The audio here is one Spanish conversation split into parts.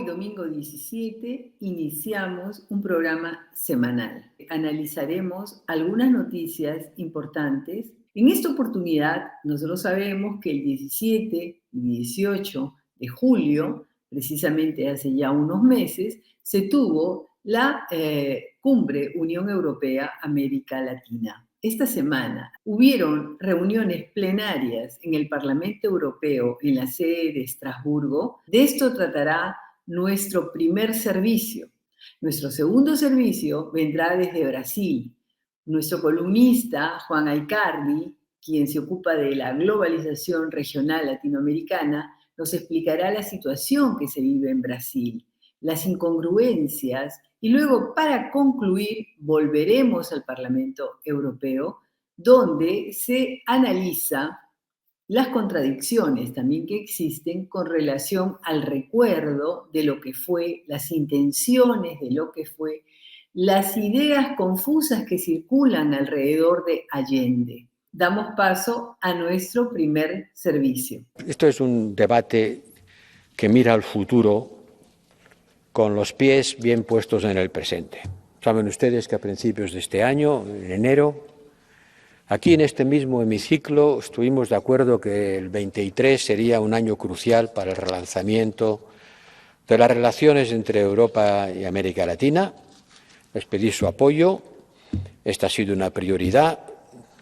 domingo 17, iniciamos un programa semanal. Analizaremos algunas noticias importantes. En esta oportunidad, nosotros sabemos que el 17 y 18 de julio, precisamente hace ya unos meses, se tuvo la Cumbre Unión Europea-América Latina. Esta semana hubieron reuniones plenarias en el Parlamento Europeo en la sede de Estrasburgo. De esto tratará nuestro primer servicio. Nuestro segundo servicio vendrá desde Brasil. Nuestro columnista, Juan Aicardi, quien se ocupa de la globalización regional latinoamericana, nos explicará la situación que se vive en Brasil, las incongruencias, y luego, para concluir, volveremos al Parlamento Europeo, donde se analiza las contradicciones también que existen con relación al recuerdo de lo que fue, las intenciones de lo que fue, las ideas confusas que circulan alrededor de Allende. Damos paso a nuestro primer servicio. Esto es un debate que mira al futuro con los pies bien puestos en el presente. Saben ustedes que a principios de este año, en enero, aquí en este mismo hemiciclo estuvimos de acuerdo que el 23 sería un año crucial para el relanzamiento de las relaciones entre Europa y América Latina. Les pedí su apoyo. Esta ha sido una prioridad,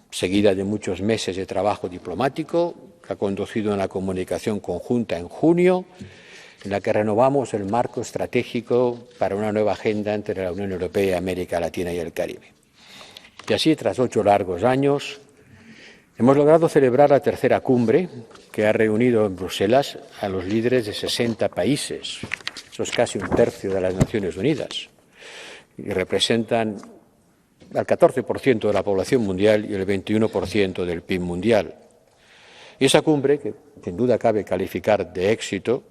seguida de muchos meses de trabajo diplomático, que ha conducido a una comunicación conjunta en junio, en la que renovamos el marco estratégico para una nueva agenda entre la Unión Europea, América Latina y el Caribe. Y así, tras 8 largos años, hemos logrado celebrar la tercera cumbre que ha reunido en Bruselas a los líderes de 60 países. Eso es casi un tercio de las Naciones Unidas y representan al 14% de la población mundial y el 21% del PIB mundial. Y esa cumbre, que sin duda cabe calificar de éxito,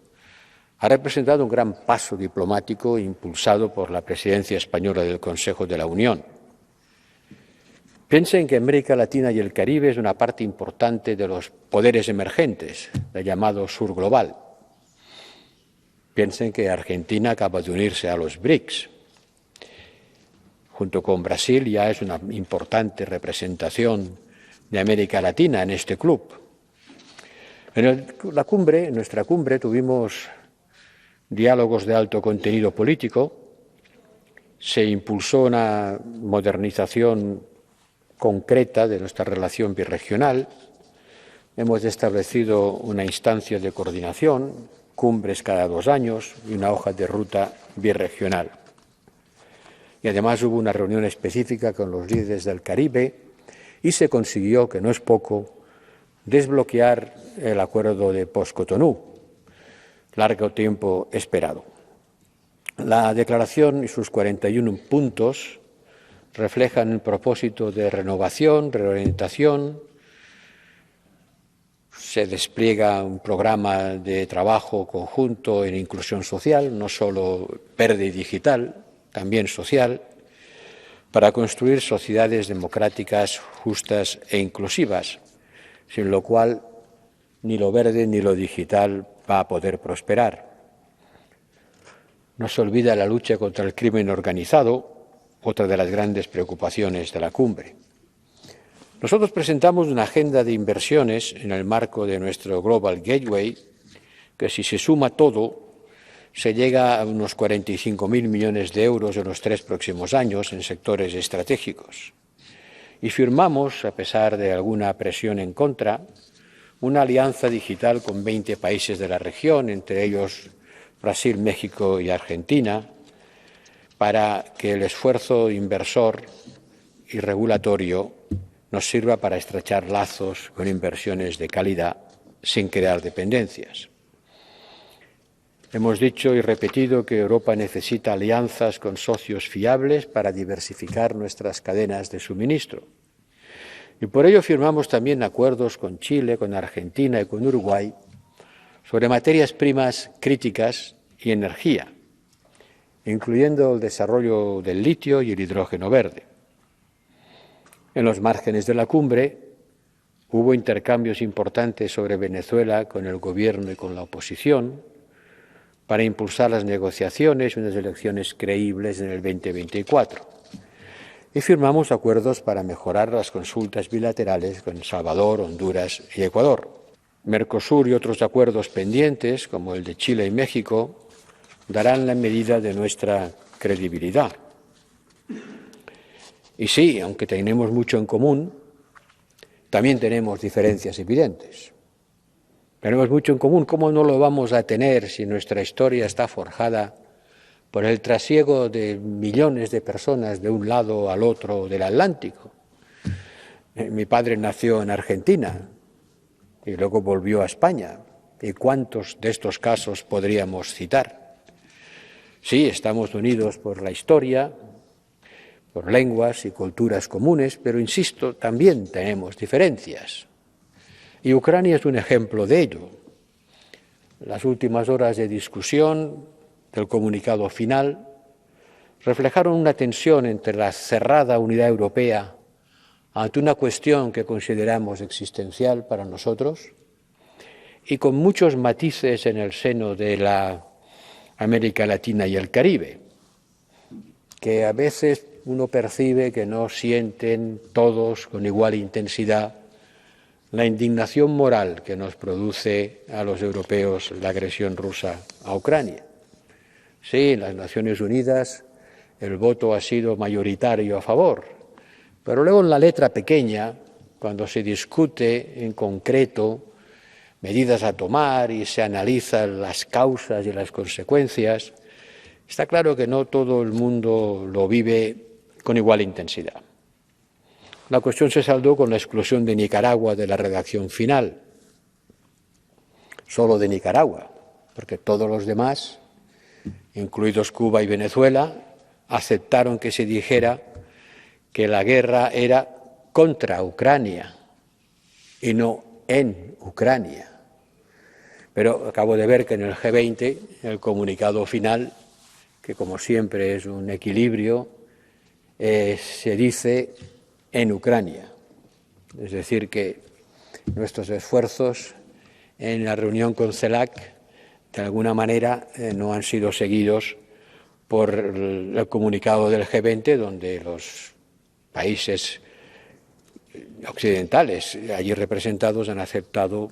ha representado un gran paso diplomático impulsado por la presidencia española del Consejo de la Unión. Piensen que América Latina y el Caribe es una parte importante de los poderes emergentes, el llamado Sur Global. Piensen que Argentina acaba de unirse a los BRICS. Junto con Brasil ya es una importante representación de América Latina en este club. En nuestra cumbre, tuvimos diálogos de alto contenido político, se impulsó una modernización concreta de nuestra relación birregional, hemos establecido una instancia de coordinación, cumbres cada 2 años y una hoja de ruta birregional. Y además hubo una reunión específica con los líderes del Caribe y se consiguió, que no es poco, desbloquear el acuerdo de Post-Cotonú, largo tiempo esperado. La declaración y sus 41 puntos reflejan el propósito de renovación, reorientación. Se despliega un programa de trabajo conjunto en inclusión social, no solo verde y digital, también social, para construir sociedades democráticas, justas e inclusivas, sin lo cual ni lo verde ni lo digital va a poder prosperar. No se olvida la lucha contra el crimen organizado, otra de las grandes preocupaciones de la cumbre. Nosotros presentamos una agenda de inversiones en el marco de nuestro Global Gateway, que si se suma todo, se llega a unos 45.000 millones de euros en los 3 próximos años en sectores estratégicos. Y firmamos, a pesar de alguna presión en contra, una alianza digital con 20 países de la región, entre ellos Brasil, México y Argentina, para que el esfuerzo inversor y regulatorio nos sirva para estrechar lazos con inversiones de calidad sin crear dependencias. Hemos dicho y repetido que Europa necesita alianzas con socios fiables para diversificar nuestras cadenas de suministro. Y por ello firmamos también acuerdos con Chile, con Argentina y con Uruguay sobre materias primas críticas y energía, incluyendo el desarrollo del litio y el hidrógeno verde. En los márgenes de la cumbre hubo intercambios importantes sobre Venezuela con el Gobierno y con la oposición, para impulsar las negociaciones y unas elecciones creíbles en el 2024. Y firmamos acuerdos para mejorar las consultas bilaterales con El Salvador, Honduras y Ecuador. Mercosur y otros acuerdos pendientes, como el de Chile y México, darán la medida de nuestra credibilidad. Y sí, aunque tenemos mucho en común, también tenemos diferencias evidentes. Tenemos mucho en común. ¿Cómo no lo vamos a tener si nuestra historia está forjada por el trasiego de millones de personas de un lado al otro del Atlántico? Mi padre nació en Argentina y luego volvió a España. ¿Y cuántos de estos casos podríamos citar? Sí, estamos unidos por la historia, por lenguas y culturas comunes, pero insisto, también tenemos diferencias. Y Ucrania es un ejemplo de ello. Las últimas horas de discusión del comunicado final reflejaron una tensión entre la cerrada unidad europea ante una cuestión que consideramos existencial para nosotros y con muchos matices en el seno de la América Latina y el Caribe, que a veces uno percibe que no sienten todos con igual intensidad la indignación moral que nos produce a los europeos la agresión rusa a Ucrania. Sí, en las Naciones Unidas el voto ha sido mayoritario a favor, pero luego en la letra pequeña, cuando se discute en concreto medidas a tomar y se analizan las causas y las consecuencias, está claro que no todo el mundo lo vive con igual intensidad. La cuestión se saldó con la exclusión de Nicaragua de la redacción final, solo de Nicaragua, porque todos los demás, incluidos Cuba y Venezuela, aceptaron que se dijera que la guerra era contra Ucrania y no en Ucrania. Pero acabo de ver que en el G20, el comunicado final, que como siempre es un equilibrio, se dice en Ucrania. Es decir, que nuestros esfuerzos en la reunión con CELAC, de alguna manera, no han sido seguidos por el comunicado del G20, donde los países occidentales allí representados han aceptado,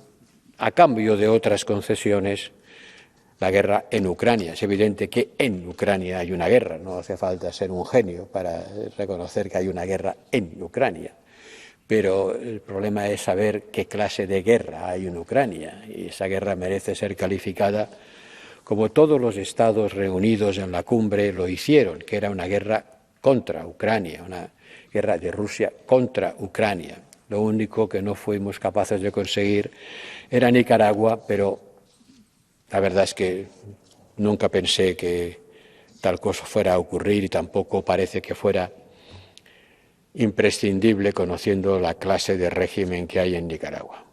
a cambio de otras concesiones, la guerra en Ucrania. Es evidente que en Ucrania hay una guerra, no hace falta ser un genio para reconocer que hay una guerra en Ucrania. Pero el problema es saber qué clase de guerra hay en Ucrania, y esa guerra merece ser calificada como todos los Estados reunidos en la cumbre lo hicieron, que era una guerra contra Ucrania, una guerra de Rusia contra Ucrania. Lo único que no fuimos capaces de conseguir era Nicaragua, pero la verdad es que nunca pensé que tal cosa fuera a ocurrir y tampoco parece que fuera imprescindible conociendo la clase de régimen que hay en Nicaragua.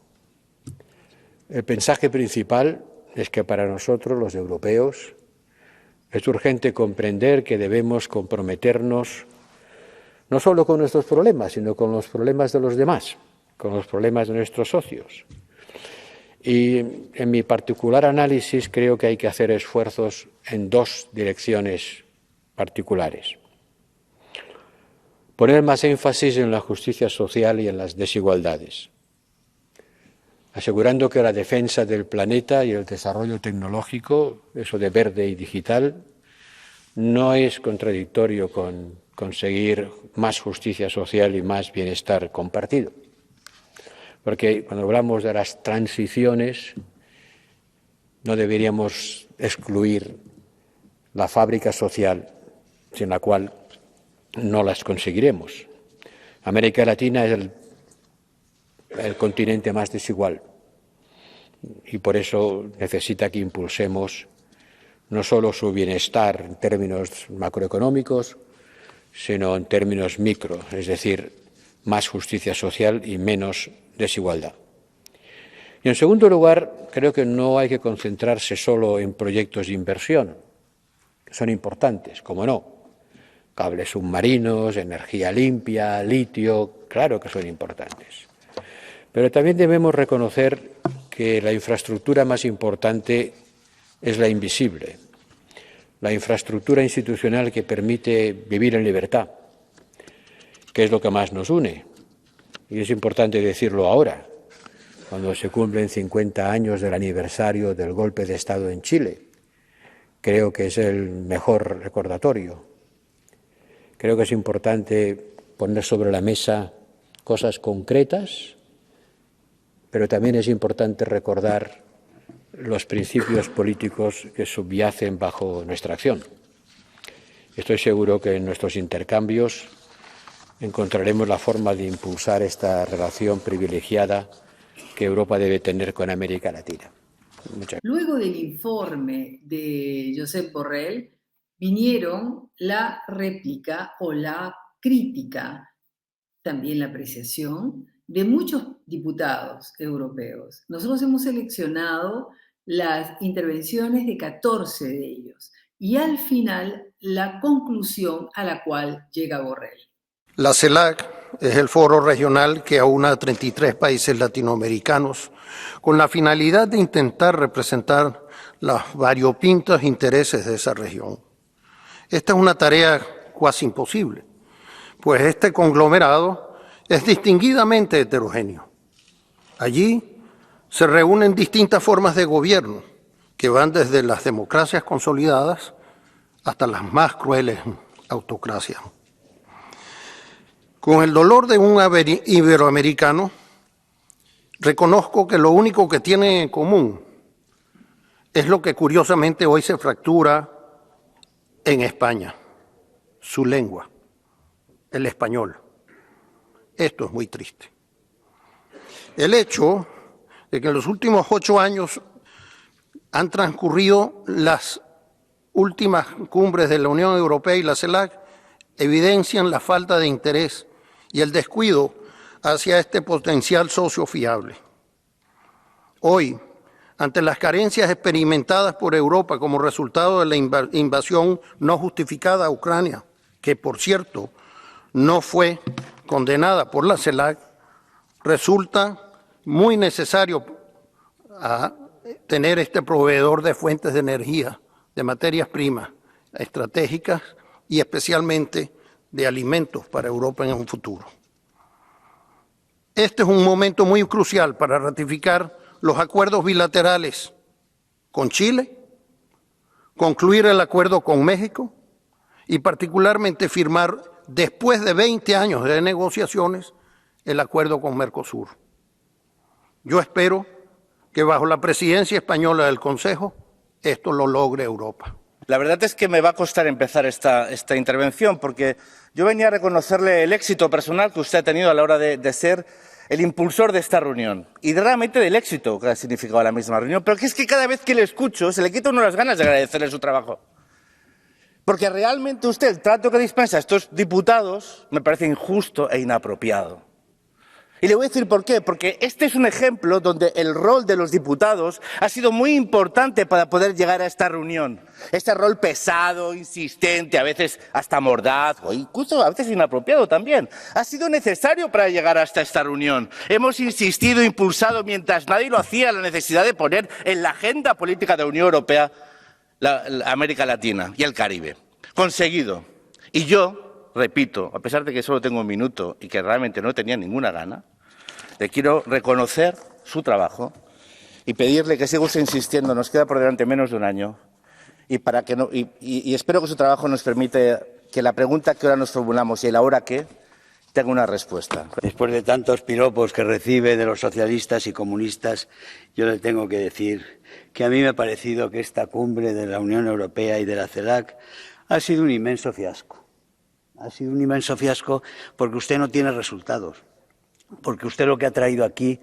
El mensaje principal es que para nosotros, los europeos, es urgente comprender que debemos comprometernos no solo con nuestros problemas, sino con los problemas de los demás, con los problemas de nuestros socios. Y en mi particular análisis creo que hay que hacer esfuerzos en dos direcciones particulares. Poner más énfasis en la justicia social y en las desigualdades, asegurando que la defensa del planeta y el desarrollo tecnológico, eso de verde y digital, no es contradictorio con conseguir más justicia social y más bienestar compartido. Porque cuando hablamos de las transiciones, no deberíamos excluir la fábrica social, sin la cual no las conseguiremos. América Latina es el continente más desigual y por eso necesita que impulsemos no solo su bienestar en términos macroeconómicos, sino en términos micro, es decir, más justicia social y menos desigualdad. Y en segundo lugar, creo que no hay que concentrarse solo en proyectos de inversión, que son importantes, como no. Cables submarinos, energía limpia, litio, claro que son importantes. Pero también debemos reconocer que la infraestructura más importante es la invisible, la infraestructura institucional que permite vivir en libertad, que es lo que más nos une. Y es importante decirlo ahora, cuando se cumplen 50 años del aniversario del golpe de Estado en Chile. Creo que es el mejor recordatorio. Creo que es importante poner sobre la mesa cosas concretas, pero también es importante recordar los principios políticos que subyacen bajo nuestra acción. Estoy seguro que en nuestros intercambios encontraremos la forma de impulsar esta relación privilegiada que Europa debe tener con América Latina. Luego del informe de Josep Borrell, vinieron la réplica o la crítica, también la apreciación de muchos diputados europeos. Nosotros hemos seleccionado las intervenciones de 14 de ellos y al final la conclusión a la cual llega Borrell. La CELAC es el foro regional que aúna a 33 países latinoamericanos con la finalidad de intentar representar los variopintos intereses de esa región. Esta es una tarea cuasi imposible, pues este conglomerado es distinguidamente heterogéneo. Allí se reúnen distintas formas de gobierno que van desde las democracias consolidadas hasta las más crueles autocracias. Con el dolor de un iberoamericano, reconozco que lo único que tienen en común es lo que curiosamente hoy se fractura en España, su lengua, el español. Esto es muy triste. El hecho de que en los últimos 8 años han transcurrido las últimas cumbres de la Unión Europea y la CELAC evidencian la falta de interés y el descuido hacia este potencial socio fiable. Hoy, ante las carencias experimentadas por Europa como resultado de la invasión no justificada a Ucrania, que por cierto no fue condenada por la CELAC, resulta muy necesario tener este proveedor de fuentes de energía, de materias primas estratégicas y especialmente de alimentos para Europa en un futuro. Este es un momento muy crucial para ratificar los acuerdos bilaterales con Chile, concluir el acuerdo con México y particularmente firmar, después de 20 años de negociaciones, el acuerdo con Mercosur. Yo espero que bajo la presidencia española del Consejo esto lo logre Europa. La verdad es que me va a costar empezar esta intervención porque yo venía a reconocerle el éxito personal que usted ha tenido a la hora de ser el impulsor de esta reunión y realmente del éxito que ha significado la misma reunión, pero que es que cada vez que le escucho se le quita a uno las ganas de agradecerle su trabajo. Porque realmente usted, el trato que dispensa a estos diputados me parece injusto e inapropiado. Y le voy a decir por qué, porque este es un ejemplo donde el rol de los diputados ha sido muy importante para poder llegar a esta reunión. Este rol pesado, insistente, a veces hasta mordaz, o incluso a veces inapropiado también. Ha sido necesario para llegar hasta esta reunión. Hemos insistido, impulsado, mientras nadie lo hacía, la necesidad de poner en la agenda política de la Unión Europea la América Latina y el Caribe. Conseguido. Y yo, repito, a pesar de que solo tengo un minuto y que realmente no tenía ninguna gana, le quiero reconocer su trabajo y pedirle que siga usted insistiendo. Nos queda por delante menos de un año y espero que su trabajo nos permita que la pregunta que ahora nos formulamos y el ahora qué tenga una respuesta. Después de tantos piropos que recibe de los socialistas y comunistas, yo le tengo que decir que a mí me ha parecido que esta cumbre de la Unión Europea y de la CELAC ha sido un inmenso fiasco. Ha sido un inmenso fiasco porque usted no tiene resultados. Porque usted lo que ha traído aquí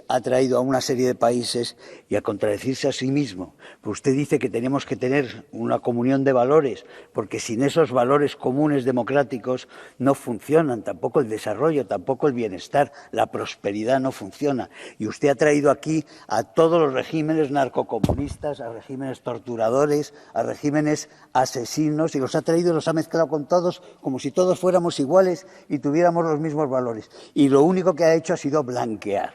ha traído a una serie de países y a contradecirse a sí mismo. Pues usted dice que tenemos que tener una comunión de valores, porque sin esos valores comunes democráticos no funcionan, tampoco el desarrollo, tampoco el bienestar, la prosperidad no funciona. Y usted ha traído aquí a todos los regímenes narcocomunistas, a regímenes torturadores, a regímenes asesinos, y los ha traído y los ha mezclado con todos como si todos fuéramos iguales y tuviéramos los mismos valores. Y lo único que ha hecho ha sido blanquear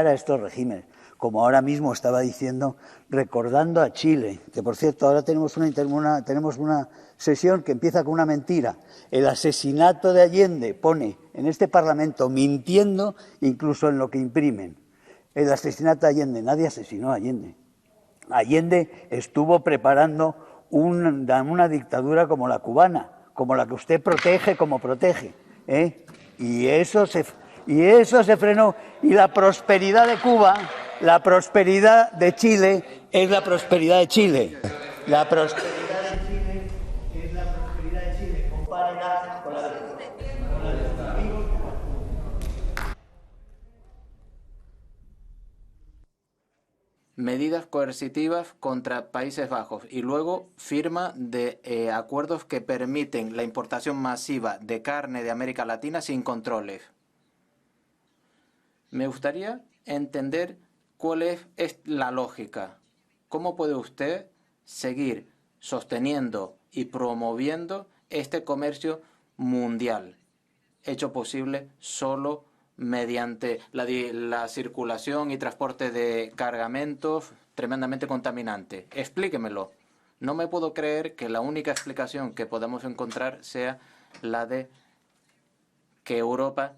a estos regímenes, como ahora mismo estaba diciendo, recordando a Chile, que por cierto ahora tenemos una sesión que empieza con una mentira. El asesinato de Allende pone en este Parlamento mintiendo incluso en lo que imprimen. El asesinato de Allende, nadie asesinó a Allende. Allende estuvo preparando una dictadura como la cubana, como la que usted protege como protege, ¿eh? Y eso se frenó. Y la prosperidad de Cuba, la prosperidad de Chile es la prosperidad de Chile. La prosperidad de Chile es la prosperidad de Chile. Compárenla con la de sus amigos. Medidas coercitivas contra Países Bajos y luego firma de acuerdos que permiten la importación masiva de carne de América Latina sin controles. Me gustaría entender cuál es la lógica. ¿Cómo puede usted seguir sosteniendo y promoviendo este comercio mundial, hecho posible solo mediante la circulación y transporte de cargamentos tremendamente contaminantes? Explíquemelo. No me puedo creer que la única explicación que podamos encontrar sea la de que Europa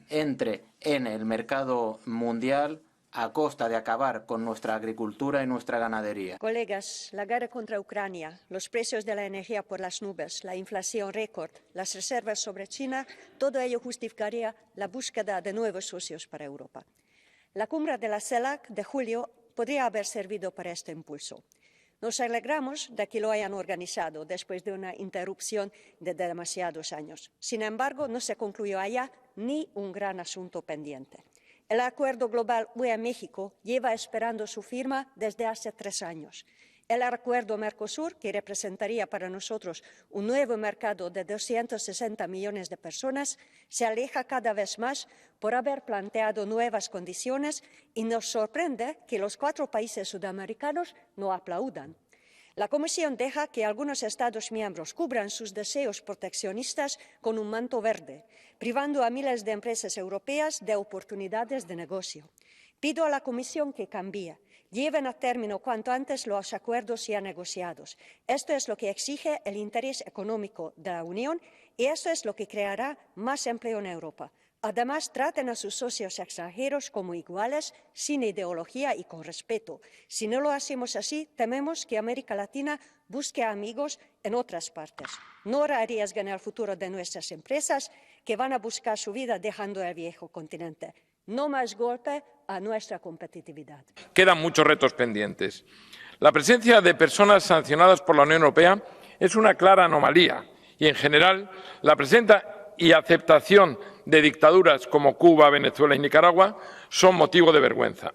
entre en el mercado mundial a costa de acabar con nuestra agricultura y nuestra ganadería. Colegas, la guerra contra Ucrania, los precios de la energía por las nubes, la inflación récord, las reservas sobre China, todo ello justificaría la búsqueda de nuevos socios para Europa. La cumbre de la CELAC de julio podría haber servido para este impulso. Nos alegramos de que lo hayan organizado después de una interrupción de demasiados años. Sin embargo, no se concluyó allá ni un gran asunto pendiente. El acuerdo global UE-México lleva esperando su firma desde hace 3 años. El acuerdo Mercosur, que representaría para nosotros un nuevo mercado de 260 millones de personas, se aleja cada vez más por haber planteado nuevas condiciones y nos sorprende que los 4 países sudamericanos no aplaudan. La Comisión deja que algunos Estados miembros cubran sus deseos proteccionistas con un manto verde, privando a miles de empresas europeas de oportunidades de negocio. Pido a la Comisión que cambie. Lleven a término cuanto antes los acuerdos ya negociados. Esto es lo que exige el interés económico de la Unión y eso es lo que creará más empleo en Europa. Además, traten a sus socios extranjeros como iguales, sin ideología y con respeto. Si no lo hacemos así, tememos que América Latina busque amigos en otras partes. No arriesguen el futuro de nuestras empresas, que van a buscar su vida dejando el viejo continente. No más golpe a nuestra competitividad. Quedan muchos retos pendientes. La presencia de personas sancionadas por la Unión Europea es una clara anomalía y, en general, la presencia y aceptación de dictaduras como Cuba, Venezuela y Nicaragua son motivo de vergüenza.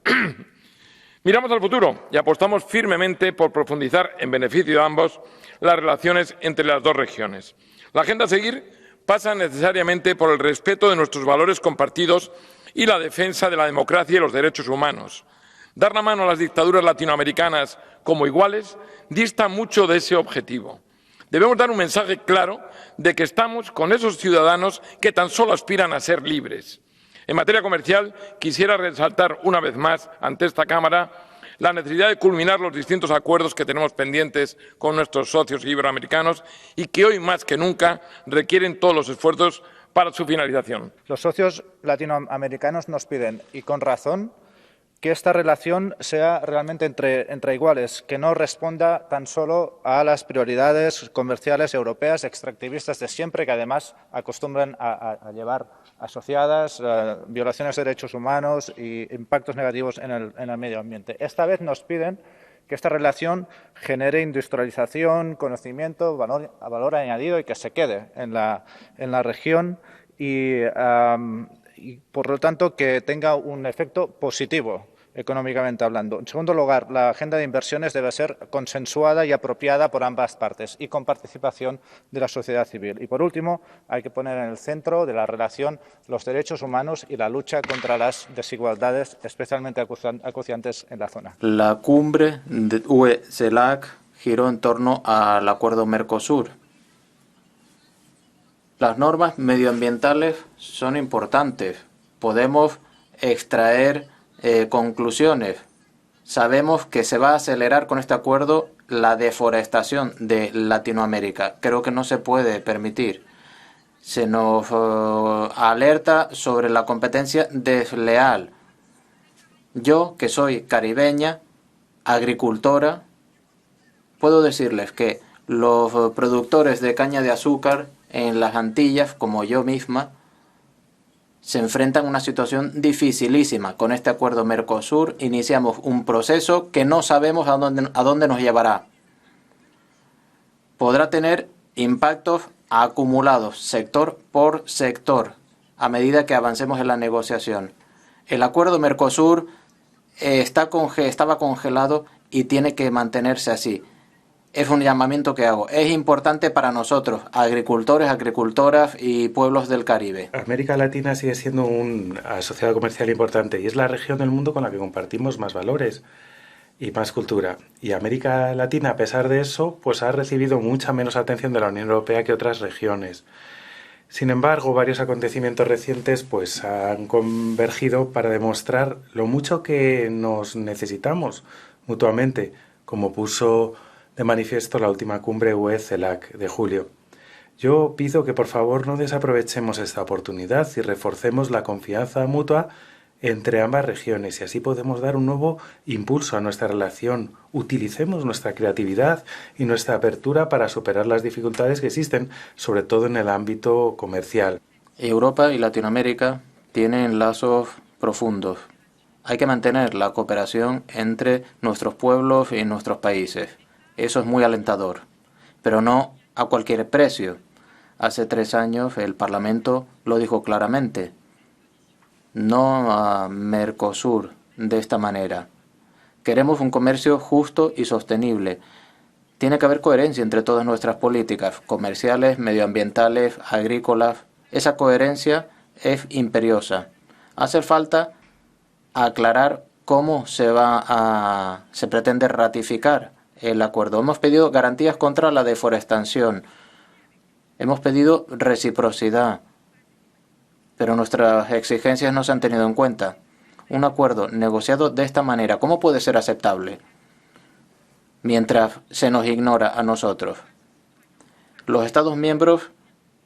Miramos al futuro y apostamos firmemente por profundizar en beneficio de ambos las relaciones entre las dos regiones. La agenda a seguir pasa necesariamente por el respeto de nuestros valores compartidos y la defensa de la democracia y los derechos humanos. Dar la mano a las dictaduras latinoamericanas como iguales dista mucho de ese objetivo. Debemos dar un mensaje claro de que estamos con esos ciudadanos que tan solo aspiran a ser libres. En materia comercial, quisiera resaltar una vez más ante esta Cámara la necesidad de culminar los distintos acuerdos que tenemos pendientes con nuestros socios iberoamericanos y que hoy más que nunca requieren todos los esfuerzos para su finalización. Los socios latinoamericanos nos piden, y con razón, que esta relación sea realmente entre iguales, que no responda tan solo a las prioridades comerciales europeas extractivistas de siempre, que además acostumbran a llevar asociadas violaciones de derechos humanos y impactos negativos en el medio ambiente. Esta vez nos piden que esta relación genere industrialización, conocimiento, valor añadido y que se quede en la región y por lo tanto que tenga un efecto positivo económicamente hablando. En segundo lugar, la agenda de inversiones debe ser consensuada y apropiada por ambas partes y con participación de la sociedad civil. Y por último, hay que poner en el centro de la relación los derechos humanos y la lucha contra las desigualdades, especialmente acuciantes en la zona. La cumbre de UE-CELAC giró en torno al acuerdo Mercosur. Las normas medioambientales son importantes. Podemos extraer Conclusiones. Sabemos que se va a acelerar con este acuerdo la deforestación de Latinoamérica. Creo que no se puede permitir. Se nos alerta sobre la competencia desleal. Yo, que soy caribeña, agricultora, puedo decirles que los productores de caña de azúcar en las Antillas, como yo misma, se enfrentan a una situación dificilísima. Con este acuerdo Mercosur iniciamos un proceso que no sabemos a dónde nos llevará. Podrá tener impactos acumulados, sector por sector, a medida que avancemos en la negociación. El acuerdo Mercosur estaba congelado y tiene que mantenerse así. Es un llamamiento que hago. Es importante para nosotros, agricultores, agricultoras y pueblos del Caribe. América Latina sigue siendo una sociedad comercial importante y es la región del mundo con la que compartimos más valores y más cultura. Y América Latina, a pesar de eso, pues ha recibido mucha menos atención de la Unión Europea que otras regiones. Sin embargo, varios acontecimientos recientes pues han convergido para demostrar lo mucho que nos necesitamos mutuamente, como puso de manifiesto la última cumbre UE-CELAC de julio. Yo pido que por favor no desaprovechemos esta oportunidad y reforcemos la confianza mutua entre ambas regiones y así podemos dar un nuevo impulso a nuestra relación. Utilicemos nuestra creatividad y nuestra apertura para superar las dificultades que existen, sobre todo en el ámbito comercial. Europa y Latinoamérica tienen lazos profundos. Hay que mantener la cooperación entre nuestros pueblos y nuestros países. Eso es muy alentador, pero no a cualquier precio. Hace 3 años el Parlamento lo dijo claramente. No a Mercosur de esta manera. Queremos un comercio justo y sostenible. Tiene que haber coherencia entre todas nuestras políticas comerciales, medioambientales, agrícolas. Esa coherencia es imperiosa. Hace falta aclarar cómo se pretende ratificar el acuerdo. Hemos pedido garantías contra la deforestación. Hemos pedido reciprocidad. Pero nuestras exigencias no se han tenido en cuenta. Un acuerdo negociado de esta manera, ¿cómo puede ser aceptable? Mientras se nos ignora a nosotros. Los Estados miembros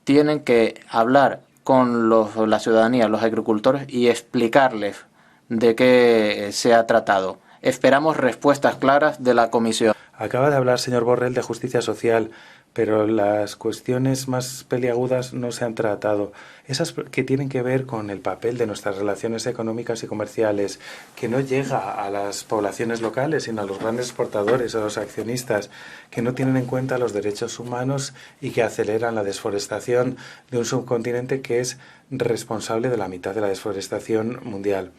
tienen que hablar con la ciudadanía, los agricultores, y explicarles de qué se ha tratado. Esperamos respuestas claras de la Comisión. Acaba de hablar, señor Borrell, de justicia social, pero las cuestiones más peliagudas no se han tratado. Esas que tienen que ver con el papel de nuestras relaciones económicas y comerciales, que no llega a las poblaciones locales, sino a los grandes exportadores, a los accionistas, que no tienen en cuenta los derechos humanos y que aceleran la desforestación de un subcontinente que es responsable de la mitad de la desforestación mundial.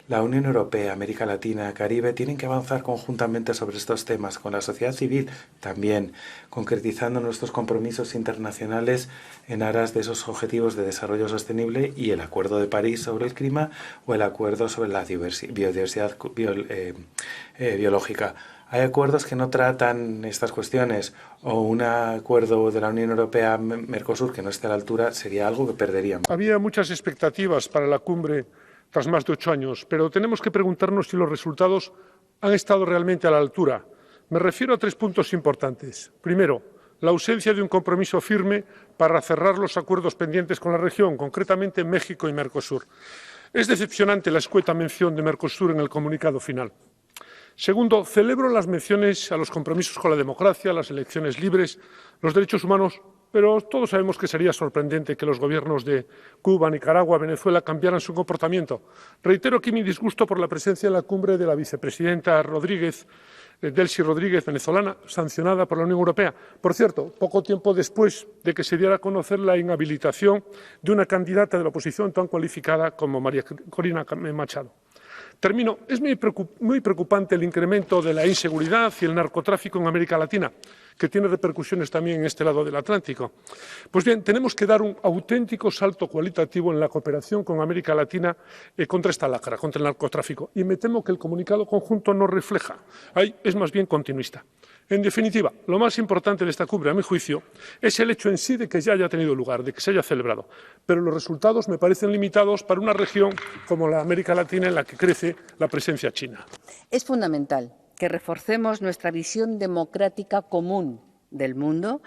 La Unión Europea, América Latina, Caribe tienen que avanzar conjuntamente sobre estos temas, con la sociedad civil también, concretizando nuestros compromisos internacionales en aras de esos objetivos de desarrollo sostenible y el Acuerdo de París sobre el clima o el Acuerdo sobre la biodiversidad biológica. Hay acuerdos que no tratan estas cuestiones o un acuerdo de la Unión Europea-Mercosur que no esté a la altura sería algo que perderíamos. Había muchas expectativas para la cumbre tras más de 8 años, pero tenemos que preguntarnos si los resultados han estado realmente a la altura. Me refiero a 3 puntos importantes. Primero, la ausencia de un compromiso firme para cerrar los acuerdos pendientes con la región, concretamente México y Mercosur. Es decepcionante la escueta mención de Mercosur en el comunicado final. Segundo, celebro las menciones a los compromisos con la democracia, las elecciones libres, los derechos humanos, pero todos sabemos que sería sorprendente que los gobiernos de Cuba, Nicaragua, Venezuela cambiaran su comportamiento. Reitero aquí mi disgusto por la presencia en la cumbre de la vicepresidenta Delcy Rodríguez, venezolana, sancionada por la Unión Europea. Por cierto, poco tiempo después de que se diera a conocer la inhabilitación de una candidata de la oposición tan cualificada como María Corina Machado. Termino. Es muy preocupante el incremento de la inseguridad y el narcotráfico en América Latina. que tiene repercusiones también en este lado del Atlántico. Pues bien, tenemos que dar un auténtico salto cualitativo en la cooperación con América Latina contra esta lacra, contra el narcotráfico. Y me temo que el comunicado conjunto no refleja. Ahí es más bien continuista. En definitiva, lo más importante de esta cumbre, a mi juicio, es el hecho en sí de que ya haya tenido lugar, de que se haya celebrado. Pero los resultados me parecen limitados para una región como la América Latina, en la que crece la presencia china. Es fundamental que reforcemos nuestra visión democrática común del mundo,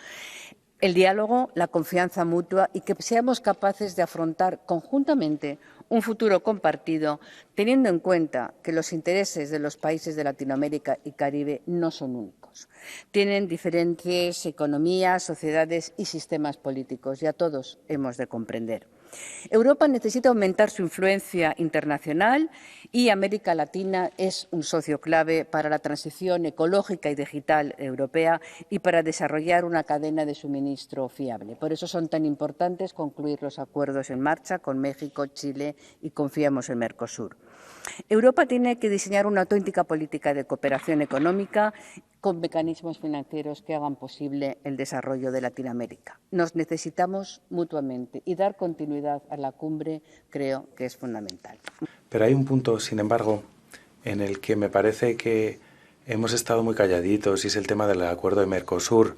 el diálogo, la confianza mutua y que seamos capaces de afrontar conjuntamente un futuro compartido, teniendo en cuenta que los intereses de los países de Latinoamérica y Caribe no son únicos. Tienen diferentes economías, sociedades y sistemas políticos, y a todos hemos de comprender. Europa necesita aumentar su influencia internacional y América Latina es un socio clave para la transición ecológica y digital europea y para desarrollar una cadena de suministro fiable. Por eso son tan importantes concluir los acuerdos en marcha con México, Chile y confiamos en Mercosur. Europa tiene que diseñar una auténtica política de cooperación económica con mecanismos financieros que hagan posible el desarrollo de Latinoamérica. Nos necesitamos mutuamente y dar continuidad a la cumbre creo que es fundamental. Pero hay un punto, sin embargo, en el que me parece que hemos estado muy calladitos y es el tema del acuerdo de Mercosur.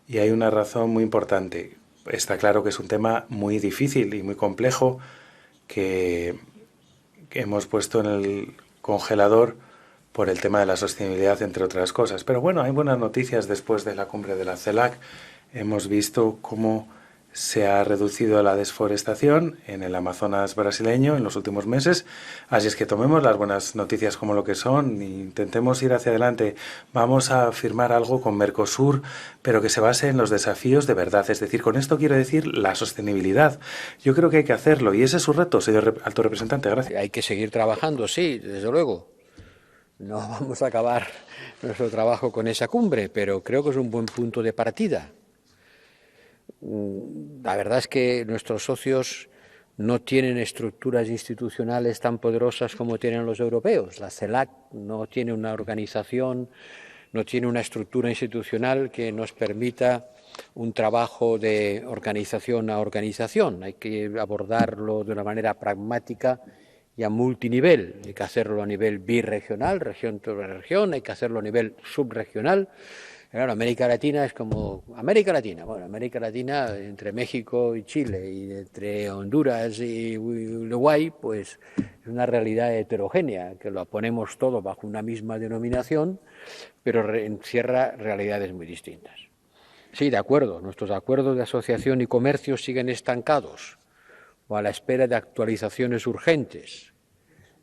Y hay una razón muy importante. Está claro que es un tema muy difícil y muy complejo que hemos puesto en el congelador por el tema de la sostenibilidad, entre otras cosas. Pero bueno, hay buenas noticias después de la cumbre de la CELAC. Hemos visto cómo se ha reducido la desforestación en el Amazonas brasileño en los últimos meses. Así es que tomemos las buenas noticias como lo que son e intentemos ir hacia adelante. Vamos a firmar algo con Mercosur, pero que se base en los desafíos de verdad. Es decir, con esto quiero decir la sostenibilidad. Yo creo que hay que hacerlo y ese es su reto, señor alto representante. Gracias. Hay que seguir trabajando, sí, desde luego. No vamos a acabar nuestro trabajo con esa cumbre, pero creo que es un buen punto de partida. La verdad es que nuestros socios no tienen estructuras institucionales tan poderosas como tienen los europeos. La CELAC no tiene una organización, no tiene una estructura institucional que nos permita un trabajo de organización a organización. Hay que abordarlo de una manera pragmática y a multinivel. Hay que hacerlo a nivel birregional, región sobre región, hay que hacerlo a nivel subregional. Claro, América Latina es como América Latina. Bueno, América Latina entre México y Chile y entre Honduras y Uruguay, pues es una realidad heterogénea, que lo ponemos todo bajo una misma denominación, pero encierra realidades muy distintas. Sí, de acuerdo, nuestros acuerdos de asociación y comercio siguen estancados o a la espera de actualizaciones urgentes.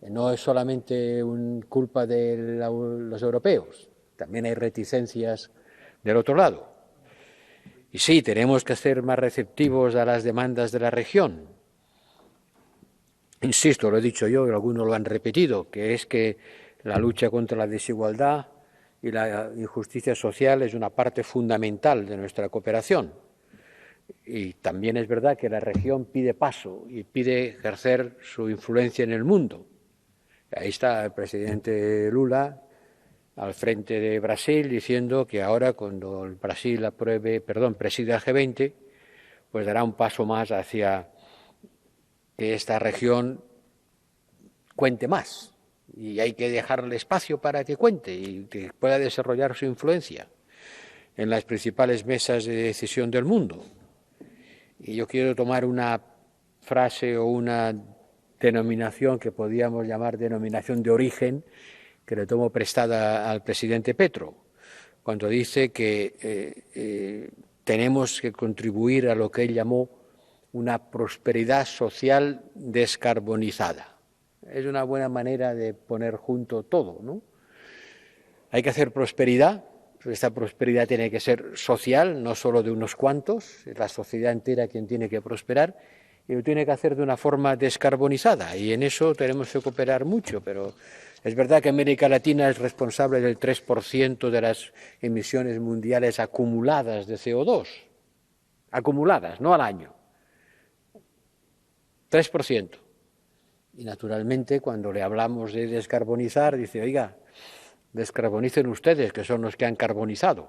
No es solamente culpa de los europeos, también hay reticencias del otro lado. Y sí, tenemos que ser más receptivos a las demandas de la región. Insisto, lo he dicho yo y algunos lo han repetido, que es que la lucha contra la desigualdad y la injusticia social es una parte fundamental de nuestra cooperación. Y también es verdad que la región pide paso y pide ejercer su influencia en el mundo. Ahí está el presidente Lula al frente de Brasil diciendo que ahora cuando el Brasil presida el G20, pues dará un paso más hacia que esta región cuente más. Y hay que dejarle espacio para que cuente y que pueda desarrollar su influencia en las principales mesas de decisión del mundo. Y yo quiero tomar una frase o una denominación que podríamos llamar denominación de origen, que le tomo prestada al presidente Petro, cuando dice que tenemos que contribuir a lo que él llamó una prosperidad social descarbonizada. Es una buena manera de poner junto todo, ¿no? Hay que hacer prosperidad. Esta prosperidad tiene que ser social, no solo de unos cuantos, es la sociedad entera quien tiene que prosperar, y lo tiene que hacer de una forma descarbonizada, y en eso tenemos que cooperar mucho, pero es verdad que América Latina es responsable del 3% de las emisiones mundiales acumuladas de CO2, acumuladas, no al año, 3%. Y naturalmente cuando le hablamos de descarbonizar, dice, oiga, descarbonicen ustedes, que son los que han carbonizado.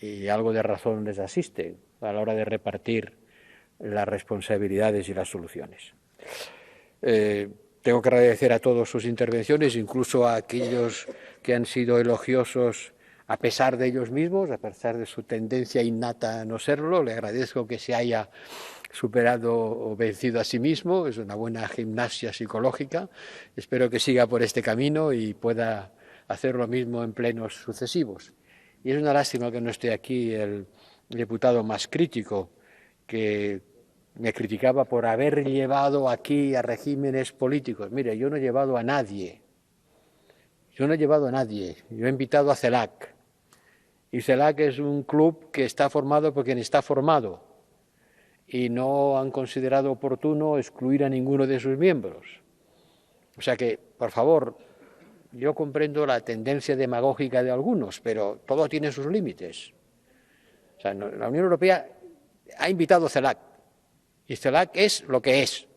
y algo de razón les asiste a la hora de repartir las responsabilidades y las soluciones. Tengo que agradecer a todos sus intervenciones, incluso a aquellos que han sido elogiosos a pesar de ellos mismos, a pesar de su tendencia innata a no serlo. Le agradezco que se haya superado o vencido a sí mismo, es una buena gimnasia psicológica. Espero que siga por este camino y pueda hacer lo mismo en plenos sucesivos. Y es una lástima que no esté aquí el diputado más crítico, que me criticaba por haber llevado aquí a regímenes políticos. Mire, yo no he llevado a nadie. Yo no he llevado a nadie. Yo he invitado a CELAC. Y CELAC es un club que está formado por quien está formado. Y no han considerado oportuno excluir a ninguno de sus miembros. O sea que, por favor, yo comprendo la tendencia demagógica de algunos, pero todo tiene sus límites. O sea, la Unión Europea ha invitado a CELAC. Y CELAC es lo que es.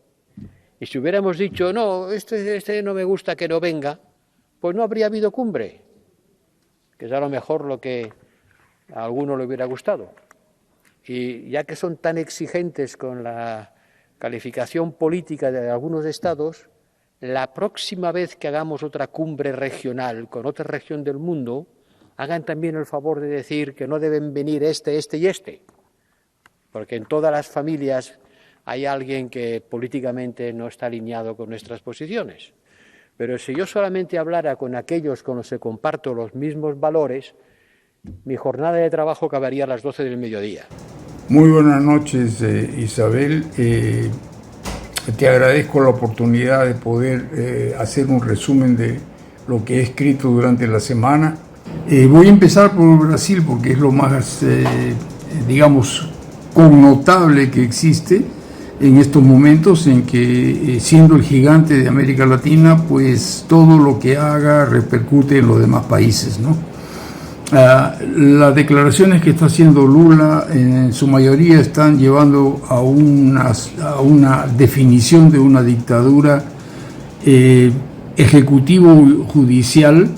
Y si hubiéramos dicho, no, este no me gusta, que no venga, pues no habría habido cumbre, que es a lo mejor lo que a alguno le hubiera gustado. Y ya que son tan exigentes con la calificación política de algunos estados, la próxima vez que hagamos otra cumbre regional con otra región del mundo, hagan también el favor de decir que no deben venir este y este, porque en todas las familias hay alguien que políticamente no está alineado con nuestras posiciones. Pero si yo solamente hablara con aquellos con los que comparto los mismos valores, mi jornada de trabajo acabaría a las 12 del mediodía. Muy buenas noches, Isabel. Te agradezco la oportunidad de poder hacer un resumen de lo que he escrito durante la semana. Voy a empezar por Brasil porque es lo más, digamos, connotable que existe en estos momentos, en que siendo el gigante de América Latina, pues todo lo que haga repercute en los demás países, ¿no? Las declaraciones que está haciendo Lula en su mayoría están llevando a una definición de una dictadura ejecutivo-judicial,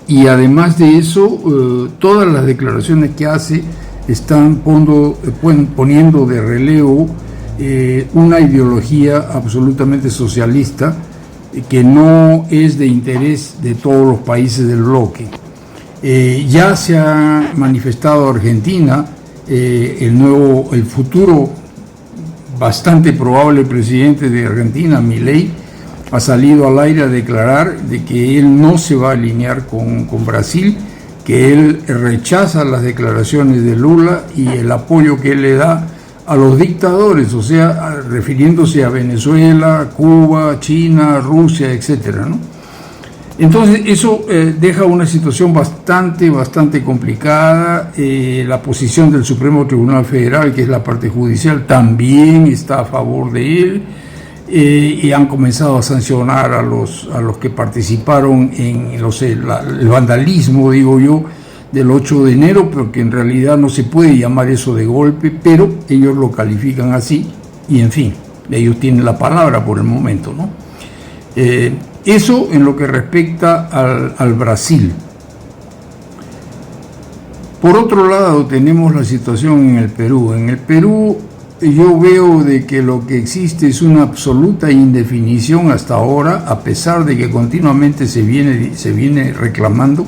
y además de eso, todas las declaraciones que hace están poniendo de relevo una ideología absolutamente socialista que no es de interés de todos los países del bloque. Ya se ha manifestado Argentina, el futuro bastante probable presidente de Argentina, Milei, ha salido al aire a declarar de que él no se va a alinear con Brasil, que él rechaza las declaraciones de Lula y el apoyo que él le da a los dictadores, o sea, refiriéndose a Venezuela, Cuba, China, Rusia, etcétera, ¿no? Entonces eso deja una situación bastante complicada. La posición del Supremo Tribunal Federal, que es la parte judicial, también está a favor de él, y han comenzado a sancionar a los que participaron en el vandalismo, digo yo, del 8 de enero, porque en realidad no se puede llamar eso de golpe, pero ellos lo califican así, y en fin, ellos tienen la palabra por el momento, ¿no? Eso en lo que respecta al Brasil. Por otro lado, tenemos la situación en el Perú. En el Perú yo veo de que lo que existe es una absoluta indefinición hasta ahora, a pesar de que continuamente se viene reclamando.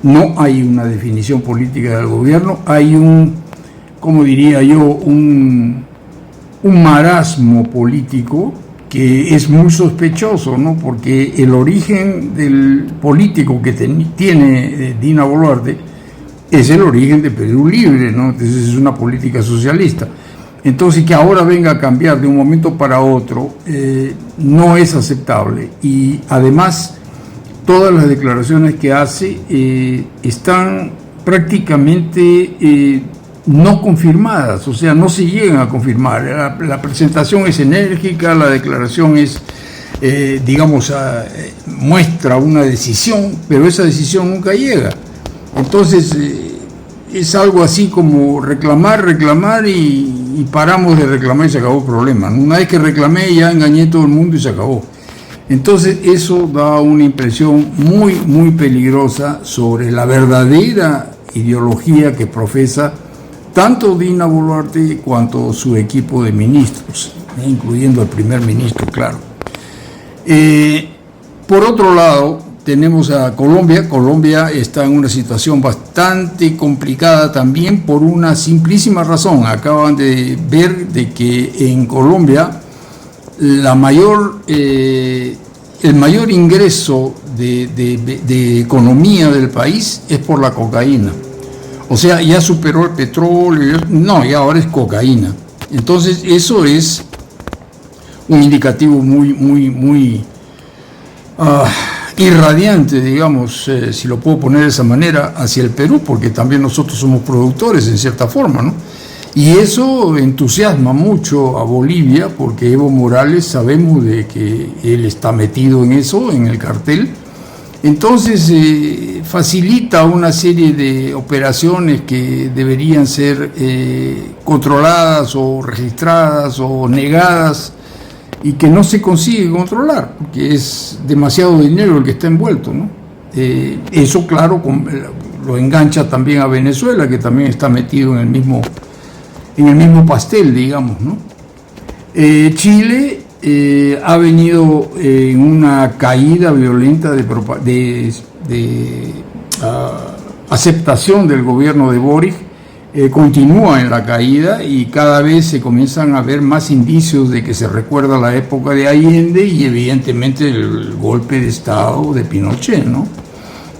No hay una definición política del gobierno, hay un marasmo político que es muy sospechoso, ¿no? Porque el origen del político que tiene Dina Boluarte es el origen de Perú Libre, ¿no? Entonces es una política socialista. Entonces que ahora venga a cambiar de un momento para otro no es aceptable, y además todas las declaraciones que hace están prácticamente no confirmadas, o sea, no se llegan a confirmar. La presentación es enérgica, la declaración es, muestra una decisión, pero esa decisión nunca llega. Entonces, es algo así como reclamar y paramos de reclamar y se acabó el problema. Una vez que reclamé ya engañé a todo el mundo y se acabó. Entonces eso da una impresión muy peligrosa sobre la verdadera ideología que profesa tanto Dina Boluarte cuanto su equipo de ministros, incluyendo el primer ministro, claro. Por otro lado, tenemos a Colombia. Colombia está en una situación bastante complicada también por una simplísima razón. Acaban de ver de que en Colombia el mayor ingreso de economía del país es por la cocaína. O sea, ya superó el petróleo, no, y ahora es cocaína. Entonces, eso es un indicativo muy irradiante, digamos, si lo puedo poner de esa manera, hacia el Perú, porque también nosotros somos productores en cierta forma, ¿no? Y eso entusiasma mucho a Bolivia, porque Evo Morales sabemos de que él está metido en eso, en el cartel. Entonces facilita una serie de operaciones que deberían ser controladas o registradas o negadas y que no se consigue controlar, porque es demasiado dinero el que está envuelto, ¿no? Eso, claro, lo engancha también a Venezuela, que también está metido en el mismo pastel, digamos, ¿no? Chile ha venido en una caída violenta de aceptación del gobierno de Boric, continúa en la caída y cada vez se comienzan a ver más indicios de que se recuerda la época de Allende y evidentemente el golpe de Estado de Pinochet, ¿no?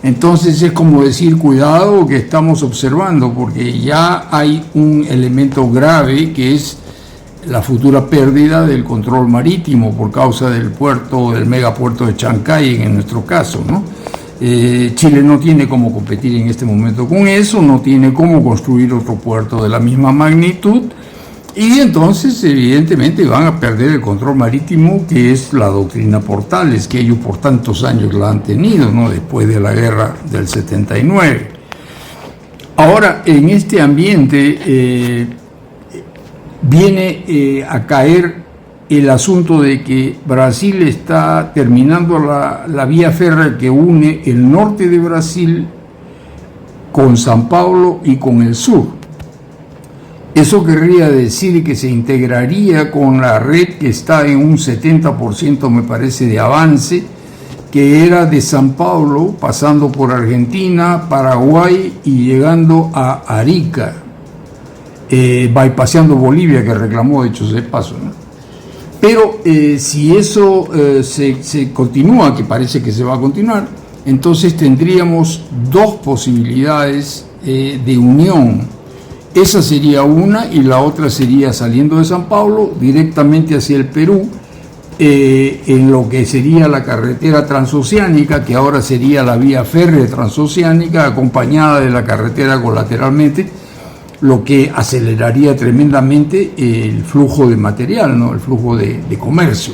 Entonces es como decir, cuidado que estamos observando, porque ya hay un elemento grave que es la futura pérdida del control marítimo por causa del puerto, del megapuerto de Chancay en nuestro caso, ¿no? Chile no tiene cómo competir en este momento con eso, no tiene cómo construir otro puerto de la misma magnitud y entonces evidentemente van a perder el control marítimo, que es la doctrina Portales, que ellos por tantos años la han tenido, ¿no? Después de la guerra del 79. Ahora, en este ambiente viene a caer el asunto de que Brasil está terminando la vía férrea que une el norte de Brasil con San Paulo y con el sur. Eso querría decir que se integraría con la red que está en un 70%, me parece, de avance, que era de San Paulo, pasando por Argentina, Paraguay y llegando a Arica, bypaseando Bolivia, que reclamó hechos de paso, ¿no? Pero si eso se continúa, que parece que se va a continuar, entonces tendríamos dos posibilidades de unión. Esa sería una y la otra sería saliendo de San Paulo directamente hacia el Perú, en lo que sería la carretera transoceánica, que ahora sería la vía férrea transoceánica, acompañada de la carretera colateralmente, lo que aceleraría tremendamente el flujo de material, ¿no? El flujo de comercio.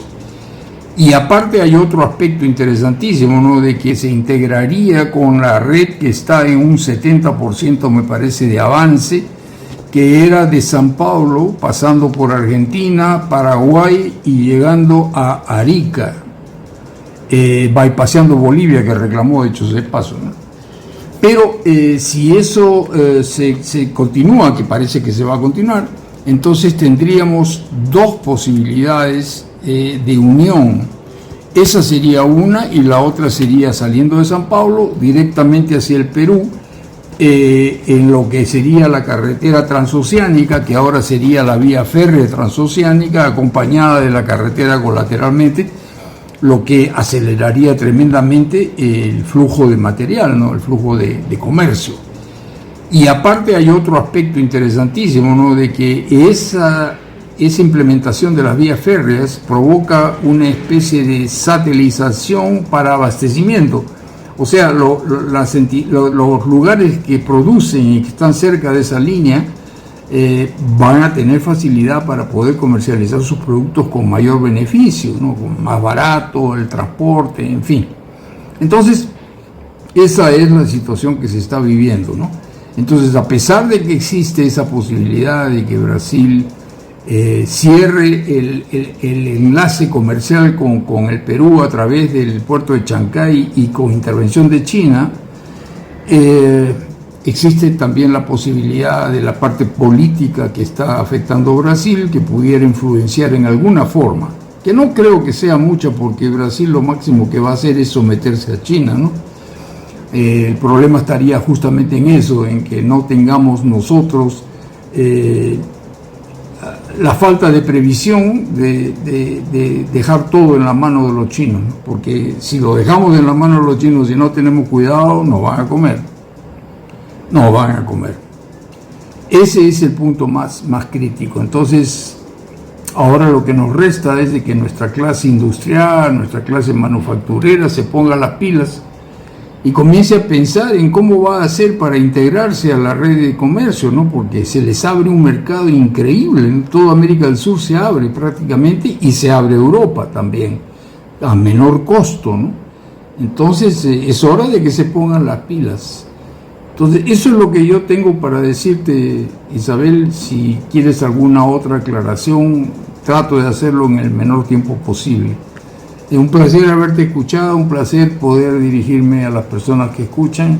Y aparte hay otro aspecto interesantísimo, ¿no? De que se integraría con la red que está en un 70%, me parece, de avance, que era de San Paulo, pasando por Argentina, Paraguay y llegando a Arica, bypaseando Bolivia, que reclamó hechos de paso, ¿no? Pero si eso se continúa, que parece que se va a continuar, entonces tendríamos dos posibilidades de unión. Esa sería una y la otra sería saliendo de San Paulo directamente hacia el Perú, en lo que sería la carretera transoceánica, que ahora sería la vía férrea transoceánica, acompañada de la carretera colateralmente, lo que aceleraría tremendamente el flujo de material, ¿no? El flujo de comercio. Y aparte hay otro aspecto interesantísimo, ¿no? De que esa implementación de las vías férreas provoca una especie de satelización para abastecimiento. O sea, los lugares que producen y que están cerca de esa línea van a tener facilidad para poder comercializar sus productos con mayor beneficio, ¿no? Con más barato, el transporte, en fin. Entonces, esa es la situación que se está viviendo, ¿no? Entonces, a pesar de que existe esa posibilidad de que Brasil cierre el enlace comercial con el Perú a través del puerto de Chancay y con intervención de China, existe también la posibilidad de la parte política que está afectando a Brasil, que pudiera influenciar en alguna forma, que no creo que sea mucha, porque Brasil lo máximo que va a hacer es someterse a China, ¿no? El problema estaría justamente en eso, en que no tengamos nosotros la falta de previsión de dejar todo en la mano de los chinos, ¿no? Porque si lo dejamos en la mano de los chinos y no tenemos cuidado, nos van a comer. Nos van a comer. Ese es el punto más crítico. Entonces, ahora lo que nos resta es de que nuestra clase industrial, nuestra clase manufacturera se ponga las pilas y comience a pensar en cómo va a hacer para integrarse a la red de comercio, ¿no? Porque se les abre un mercado increíble, en toda América del Sur se abre prácticamente, y se abre Europa también, a menor costo, ¿no? Entonces es hora de que se pongan las pilas. Entonces eso es lo que yo tengo para decirte, Isabel. Si quieres alguna otra aclaración, trato de hacerlo en el menor tiempo posible. Es un placer haberte escuchado, un placer poder dirigirme a las personas que escuchan,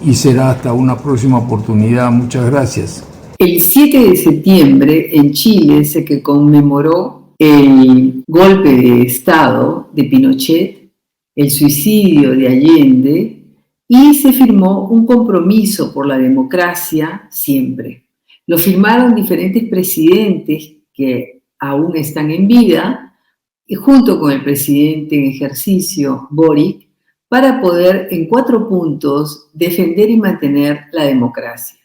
y será hasta una próxima oportunidad. Muchas gracias. El 7 de septiembre en Chile se conmemoró el golpe de Estado de Pinochet, el suicidio de Allende, y se firmó un compromiso por la democracia siempre. Lo firmaron diferentes presidentes que aún están en vida, y junto con el presidente en ejercicio, Boric, para poder en 4 puntos defender y mantener la democracia.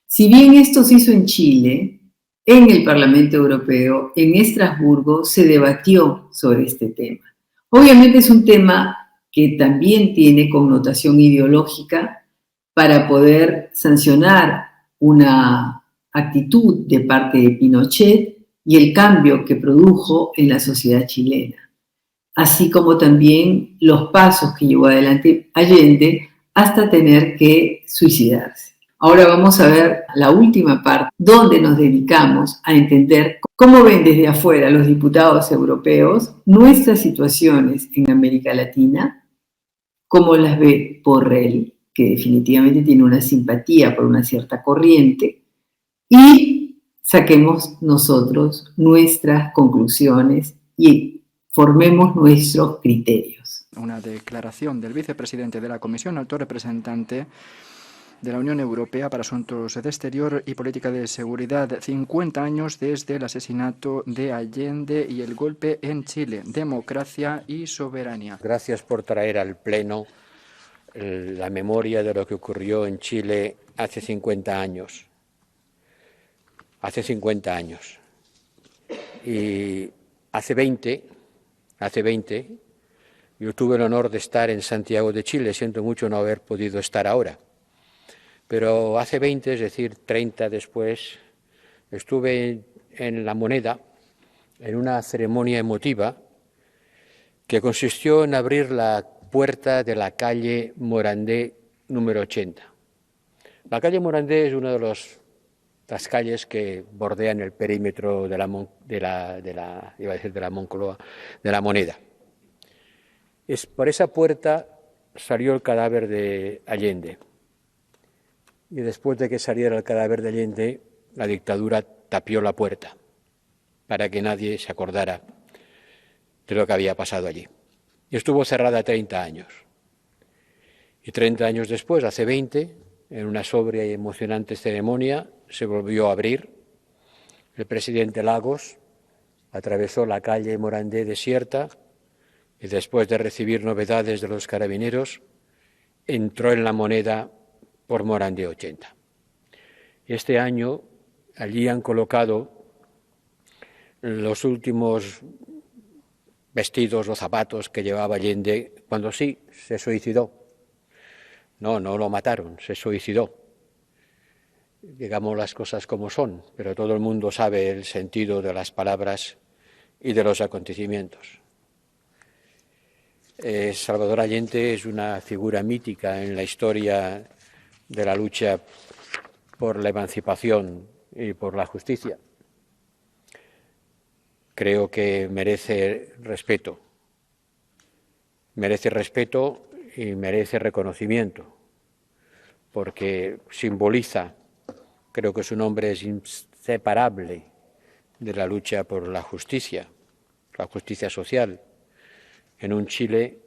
Si bien esto se hizo en Chile, en el Parlamento Europeo, en Estrasburgo, se debatió sobre este tema. Obviamente es un tema que también tiene connotación ideológica para poder sancionar una actitud de parte de Pinochet y el cambio que produjo en la sociedad chilena, así como también los pasos que llevó adelante Allende hasta tener que suicidarse. Ahora vamos a ver la última parte, donde nos dedicamos a entender cómo ven desde afuera los diputados europeos nuestras situaciones en América Latina, cómo las ve Borrell, que definitivamente tiene una simpatía por una cierta corriente, y saquemos nosotros nuestras conclusiones y formemos nuestros criterios. Una declaración del vicepresidente de la Comisión, alto representante de la Unión Europea para Asuntos de Exterior y Política de Seguridad. 50 años desde el asesinato de Allende y el golpe en Chile. Democracia y soberanía. Gracias por traer al Pleno la memoria de lo que ocurrió en Chile hace 50 años. Hace 50 años. Y hace 20, yo tuve el honor de estar en Santiago de Chile. Siento mucho no haber podido estar ahora. Pero hace 20, es decir, 30 después, estuve en La Moneda, en una ceremonia emotiva que consistió en abrir la puerta de la calle Morandé número 80. La calle Morandé es una de las calles que bordean el perímetro de la Moncloa, de La Moneda. Por esa puerta salió el cadáver de Allende. Y después de que saliera el cadáver de Allende, la dictadura tapió la puerta para que nadie se acordara de lo que había pasado allí. Y estuvo cerrada 30 años. Y 30 años después, hace 20, en una sobria y emocionante ceremonia, se volvió a abrir. El presidente Lagos atravesó la calle Morandé desierta y, después de recibir novedades de los carabineros, entró en La Moneda por Morandé 80. Este año allí han colocado los últimos vestidos o zapatos que llevaba Allende cuando sí se suicidó. No lo mataron, se suicidó. Digamos las cosas como son, pero todo el mundo sabe el sentido de las palabras y de los acontecimientos. Salvador Allende es una figura mítica en la historia de la lucha por la emancipación y por la justicia. Creo que merece respeto y merece reconocimiento, porque simboliza, creo que su nombre es inseparable de la lucha por la justicia social, en un Chile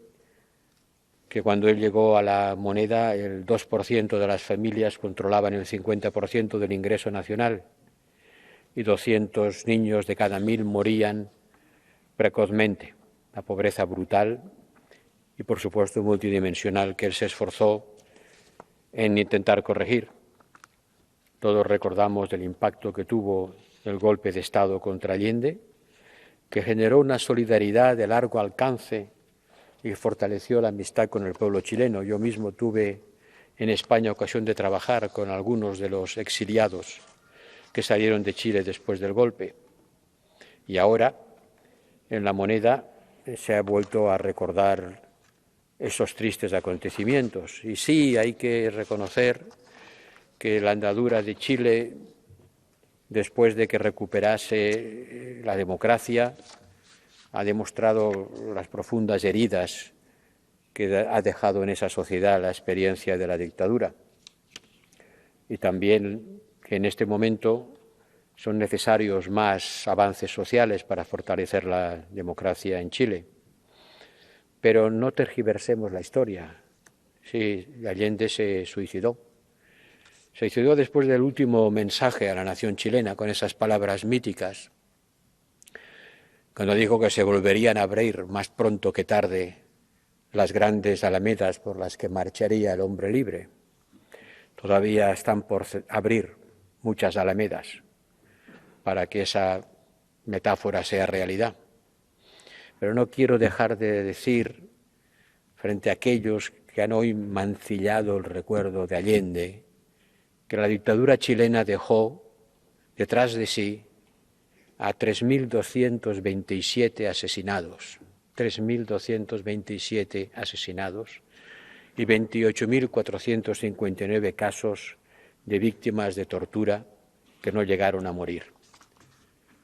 que cuando él llegó a la moneda el 2% de las familias controlaban el 50% del ingreso nacional y 200 niños de cada 1000 morían precozmente. La pobreza brutal y, por supuesto, multidimensional que él se esforzó en intentar corregir. Todos recordamos del impacto que tuvo el golpe de Estado contra Allende, que generó una solidaridad de largo alcance y fortaleció la amistad con el pueblo chileno. Yo mismo tuve en España ocasión de trabajar con algunos de los exiliados que salieron de Chile después del golpe. Y ahora, en la moneda, se ha vuelto a recordar esos tristes acontecimientos. Y sí, hay que reconocer que la andadura de Chile, después de que recuperase la democracia, ha demostrado las profundas heridas que ha dejado en esa sociedad la experiencia de la dictadura. Y también que en este momento son necesarios más avances sociales para fortalecer la democracia en Chile. Pero no tergiversemos la historia. Sí, Allende se suicidó. Se suicidó después del último mensaje a la nación chilena con esas palabras míticas, cuando dijo que se volverían a abrir más pronto que tarde las grandes alamedas por las que marcharía el hombre libre. Todavía están por abrir muchas alamedas para que esa metáfora sea realidad. Pero no quiero dejar de decir, frente a aquellos que han hoy mancillado el recuerdo de Allende, que la dictadura chilena dejó detrás de sí a 3.227 asesinados, 3.227 asesinados y 28.459 casos de víctimas de tortura que no llegaron a morir.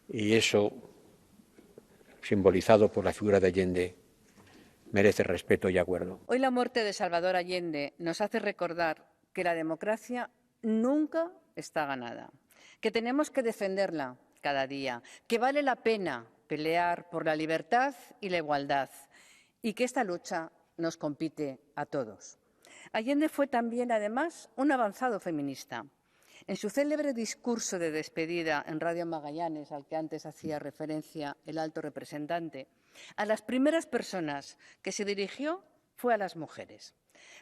Y eso, simbolizado por la figura de Allende, merece respeto y acuerdo. Hoy la muerte de Salvador Allende nos hace recordar que la democracia nunca está ganada, que tenemos que defenderla cada día, que vale la pena pelear por la libertad y la igualdad y que esta lucha nos compete a todos. Allende fue también, además, un avanzado feminista. En su célebre discurso de despedida en Radio Magallanes, al que antes hacía referencia el alto representante, a las primeras personas que se dirigió fue a las mujeres,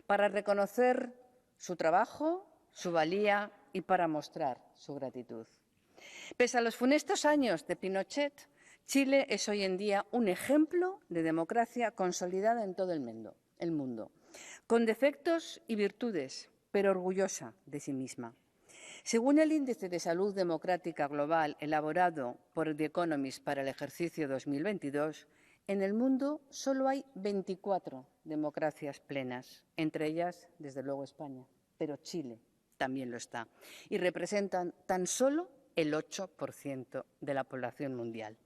para reconocer su trabajo, su valía y para mostrar su gratitud. Pese a los funestos años de Pinochet, Chile es hoy en día un ejemplo de democracia consolidada en todo el mundo, con defectos y virtudes, pero orgullosa de sí misma. Según el Índice de Salud Democrática Global elaborado por The Economist para el ejercicio 2022, en el mundo solo hay 24 democracias plenas, entre ellas, desde luego, España, pero Chile también lo está, y representan tan solo el 8% de la población mundial.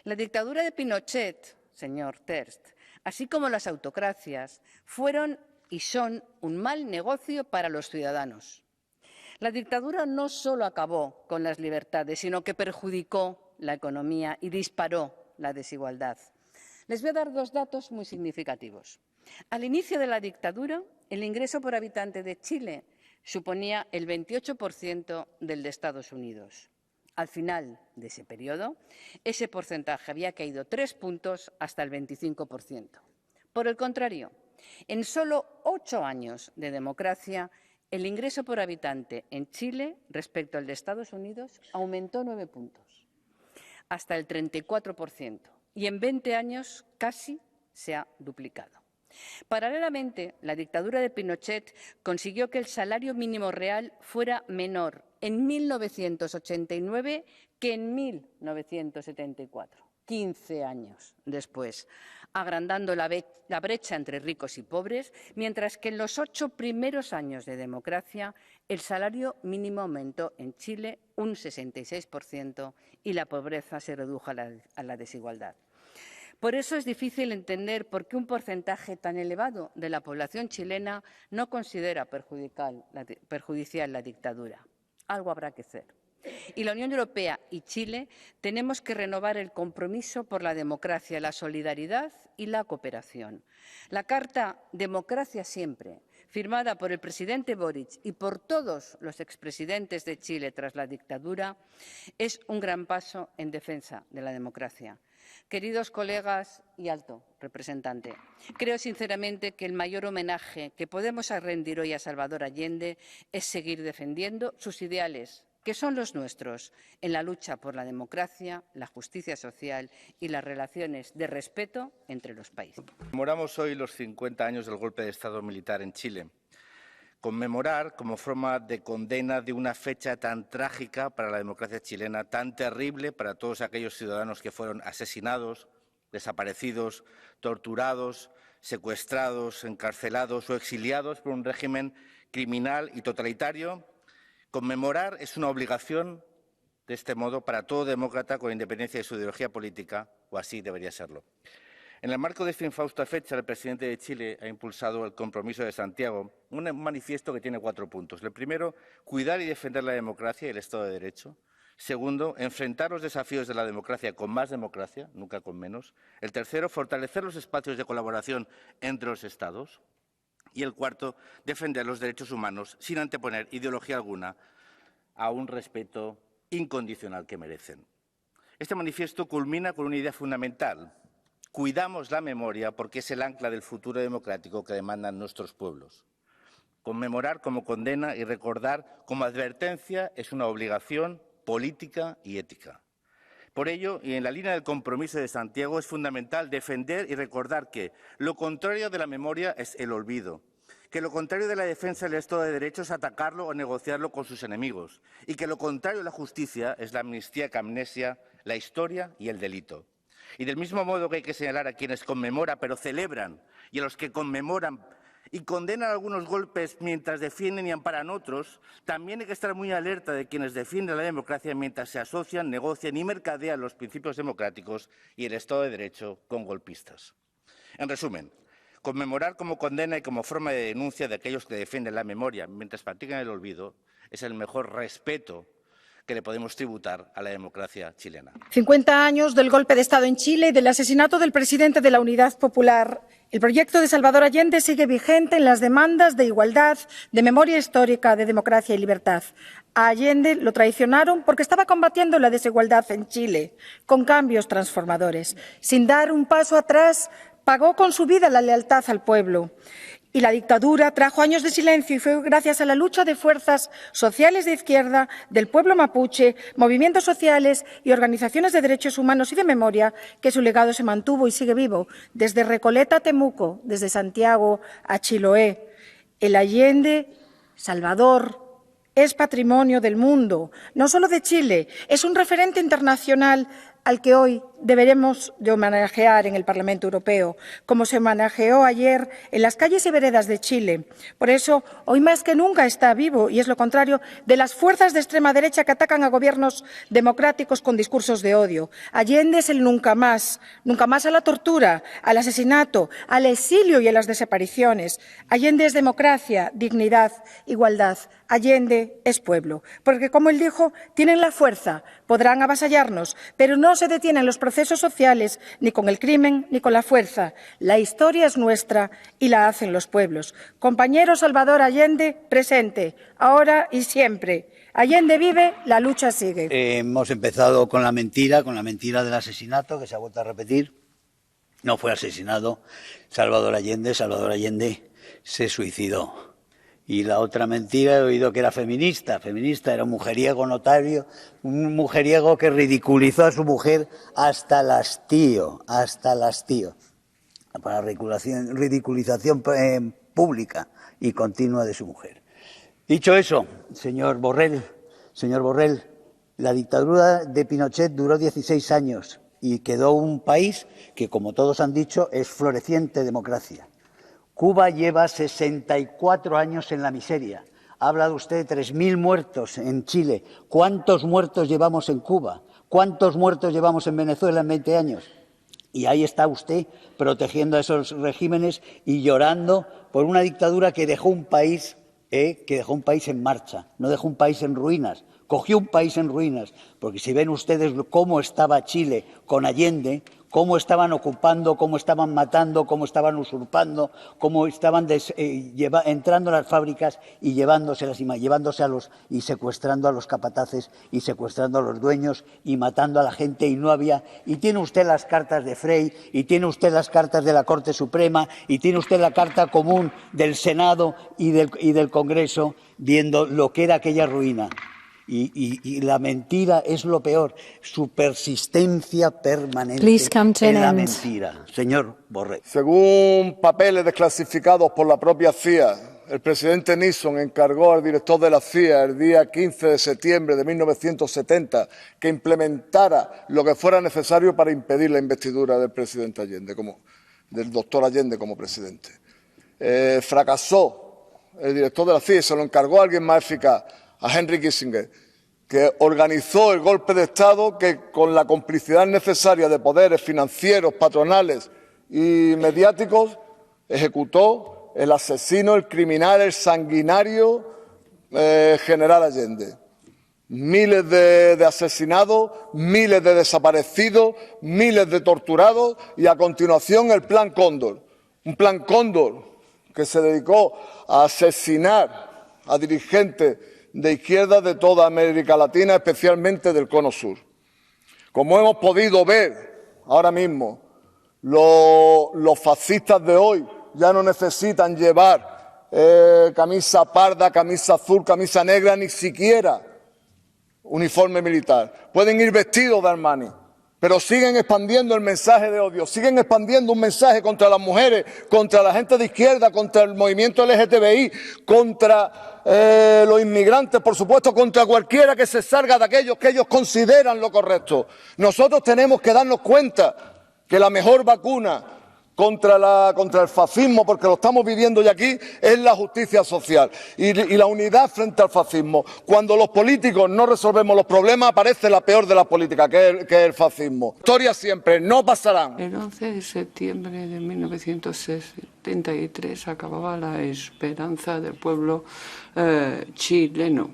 La dictadura de Pinochet, señor Terst, así como las autocracias, fueron y son un mal negocio para los ciudadanos. La dictadura no solo acabó con las libertades, sino que perjudicó la economía y disparó la desigualdad. Les voy a dar dos datos muy significativos. Al inicio de la dictadura, el ingreso por habitante de Chile suponía el 28% del de Estados Unidos. Al final de ese periodo, ese porcentaje había caído 3 puntos hasta el 25%. Por el contrario, en solo 8 años de democracia, el ingreso por habitante en Chile respecto al de Estados Unidos aumentó 9 puntos, hasta el 34%, y en 20 años casi se ha duplicado. Paralelamente, la dictadura de Pinochet consiguió que el salario mínimo real fuera menor en 1989 que en 1974, 15 años después, agrandando la brecha entre ricos y pobres, mientras que en los 8 primeros años de democracia el salario mínimo aumentó en Chile un 66% y la pobreza se redujo a la desigualdad. Por eso es difícil entender por qué un porcentaje tan elevado de la población chilena no considera perjudicial la dictadura. Algo habrá que hacer. Y la Unión Europea y Chile tenemos que renovar el compromiso por la democracia, la solidaridad y la cooperación. La Carta Democracia Siempre, firmada por el presidente Boric y por todos los expresidentes de Chile tras la dictadura, es un gran paso en defensa de la democracia. Queridos colegas y alto representante, creo sinceramente que el mayor homenaje que podemos rendir hoy a Salvador Allende es seguir defendiendo sus ideales, que son los nuestros, en la lucha por la democracia, la justicia social y las relaciones de respeto entre los países. Conmemoramos hoy los 50 años del golpe de Estado militar en Chile. Conmemorar como forma de condena de una fecha tan trágica para la democracia chilena, tan terrible para todos aquellos ciudadanos que fueron asesinados, desaparecidos, torturados, secuestrados, encarcelados o exiliados por un régimen criminal y totalitario. Conmemorar es una obligación, de este modo, para todo demócrata con independencia de su ideología política, o así debería serlo. En el marco de esta infausta fecha, el presidente de Chile ha impulsado el Compromiso de Santiago, un manifiesto que tiene 4 puntos. El primero, cuidar y defender la democracia y el Estado de Derecho. Segundo, enfrentar los desafíos de la democracia con más democracia, nunca con menos. El tercero, fortalecer los espacios de colaboración entre los Estados. Y el cuarto, defender los derechos humanos sin anteponer ideología alguna a un respeto incondicional que merecen. Este manifiesto culmina con una idea fundamental. Cuidamos la memoria porque es el ancla del futuro democrático que demandan nuestros pueblos. Conmemorar como condena y recordar como advertencia es una obligación política y ética. Por ello, y en la línea del Compromiso de Santiago, es fundamental defender y recordar que lo contrario de la memoria es el olvido, que lo contrario de la defensa del Estado de Derecho es atacarlo o negociarlo con sus enemigos, y que lo contrario de la justicia es la amnistía que amnesia la historia y el delito. Y del mismo modo que hay que señalar a quienes conmemoran pero celebran y a los que conmemoran y condenan algunos golpes mientras defienden y amparan otros, también hay que estar muy alerta de quienes defienden la democracia mientras se asocian, negocian y mercadean los principios democráticos y el Estado de Derecho con golpistas. En resumen, conmemorar como condena y como forma de denuncia de aquellos que defienden la memoria mientras practican el olvido es el mejor respeto que le podemos tributar a la democracia chilena. 50 años del golpe de Estado en Chile y del asesinato del presidente de la Unidad Popular. El proyecto de Salvador Allende sigue vigente en las demandas de igualdad, de memoria histórica, de democracia y libertad. A Allende lo traicionaron porque estaba combatiendo la desigualdad en Chile, con cambios transformadores. Sin dar un paso atrás, pagó con su vida la lealtad al pueblo. Y la dictadura trajo años de silencio y fue gracias a la lucha de fuerzas sociales de izquierda, del pueblo mapuche, movimientos sociales y organizaciones de derechos humanos y de memoria que su legado se mantuvo y sigue vivo, desde Recoleta a Temuco, desde Santiago a Chiloé. El Allende, Salvador, es patrimonio del mundo, no solo de Chile, es un referente internacional al que hoy deberemos de homenajear en el Parlamento Europeo, como se homenajeó ayer en las calles y veredas de Chile. Por eso, hoy más que nunca está vivo, y es lo contrario de las fuerzas de extrema derecha que atacan a gobiernos democráticos con discursos de odio. Allende es el nunca más a la tortura, al asesinato, al exilio y a las desapariciones. Allende es democracia, dignidad, igualdad. Allende es pueblo, porque, como él dijo, tienen la fuerza, podrán avasallarnos, pero no se detienen los procesos sociales ni con el crimen ni con la fuerza. La historia es nuestra y la hacen los pueblos. Compañero Salvador Allende, presente, ahora y siempre. Allende vive, la lucha sigue. Hemos empezado con la mentira del asesinato, que se ha vuelto a repetir. No fue asesinado Salvador Allende se suicidó. Y la otra mentira, he oído que era feminista, era un mujeriego notario, un mujeriego que ridiculizó a su mujer hasta el hastío, para ridiculización pública y continua de su mujer. Dicho eso, señor Borrell, la dictadura de Pinochet duró 16 años y quedó un país que, como todos han dicho, es floreciente democracia. Cuba lleva 64 años en la miseria. Ha hablado usted de 3.000 muertos en Chile. ¿Cuántos muertos llevamos en Cuba? ¿Cuántos muertos llevamos en Venezuela en 20 años? Y ahí está usted protegiendo a esos regímenes y llorando por una dictadura que dejó un país en marcha, no dejó un país en ruinas, cogió un país en ruinas, porque si ven ustedes cómo estaba Chile con Allende, cómo estaban ocupando, cómo estaban matando, cómo estaban usurpando, cómo estaban entrando a las fábricas y llevándoselas y secuestrando a los capataces y secuestrando a los dueños y matando a la gente y tiene usted las cartas de Frey y tiene usted las cartas de la Corte Suprema y tiene usted la carta común del Senado y del Congreso viendo lo que era aquella ruina. Y la mentira es lo peor, su persistencia permanente en la mentira. Señor Borrell. Según papeles desclasificados por la propia CIA, el presidente Nixon encargó al director de la CIA el día 15 de septiembre de 1970 que implementara lo que fuera necesario para impedir la investidura del presidente Allende, del doctor Allende como presidente. Fracasó el director de la CIA y se lo encargó a alguien más eficaz, a Henry Kissinger, que organizó el golpe de Estado que, con la complicidad necesaria de poderes financieros, patronales y mediáticos, ejecutó el asesino, el criminal, el sanguinario general Allende. Miles de asesinados, miles de desaparecidos, miles de torturados y, a continuación, el Plan Cóndor. Un Plan Cóndor que se dedicó a asesinar a dirigentes de izquierda de toda América Latina, especialmente del Cono Sur. Como hemos podido ver ahora mismo, los fascistas de hoy ya no necesitan llevar camisa parda, camisa azul, camisa negra, ni siquiera uniforme militar. Pueden ir vestidos de Armani, pero siguen expandiendo el mensaje de odio, siguen expandiendo un mensaje contra las mujeres, contra la gente de izquierda, contra el movimiento LGTBI, contra los inmigrantes, por supuesto, contra cualquiera que se salga de aquellos que ellos consideran lo correcto. Nosotros tenemos que darnos cuenta que la mejor vacuna contra el fascismo, porque lo estamos viviendo ya aquí, es la justicia social y la unidad frente al fascismo. Cuando los políticos no resolvemos los problemas, aparece la peor de las políticas, que es el fascismo. Historia siempre, no pasarán. El 11 de septiembre de 1973 acababa la esperanza del pueblo chileno,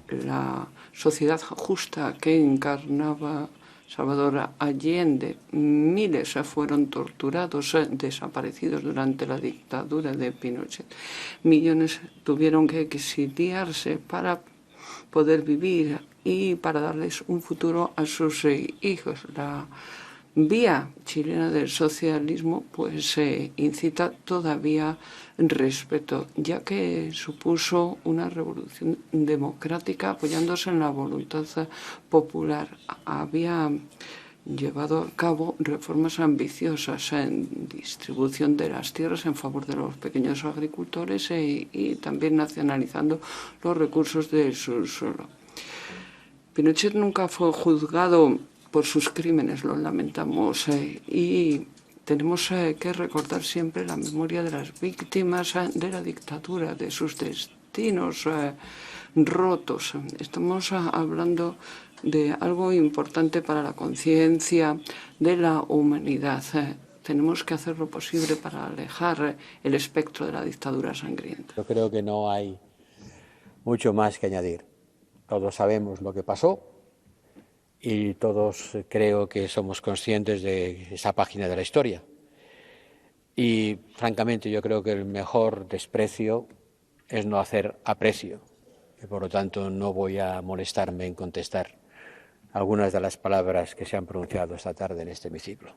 la sociedad justa que encarnaba Salvador Allende. Miles fueron torturados, desaparecidos durante la dictadura de Pinochet. Millones tuvieron que exiliarse para poder vivir y para darles un futuro a sus hijos. La vía chilena del socialismo pues incita todavía respeto, ya que supuso una revolución democrática apoyándose en la voluntad popular. Había llevado a cabo reformas ambiciosas en distribución de las tierras en favor de los pequeños agricultores y también nacionalizando los recursos del subsuelo. Pinochet nunca fue juzgado por sus crímenes, lo lamentamos, y tenemos que recordar siempre la memoria de las víctimas de la dictadura, de sus destinos rotos. Estamos hablando de algo importante para la conciencia de la humanidad. Tenemos que hacer lo posible para alejar el espectro de la dictadura sangrienta. Yo creo que no hay mucho más que añadir. Todos sabemos lo que pasó y todos creo que somos conscientes de esa página de la historia. Y francamente yo creo que el mejor desprecio es no hacer aprecio. Y por lo tanto no voy a molestarme en contestar algunas de las palabras que se han pronunciado esta tarde en este hemiciclo.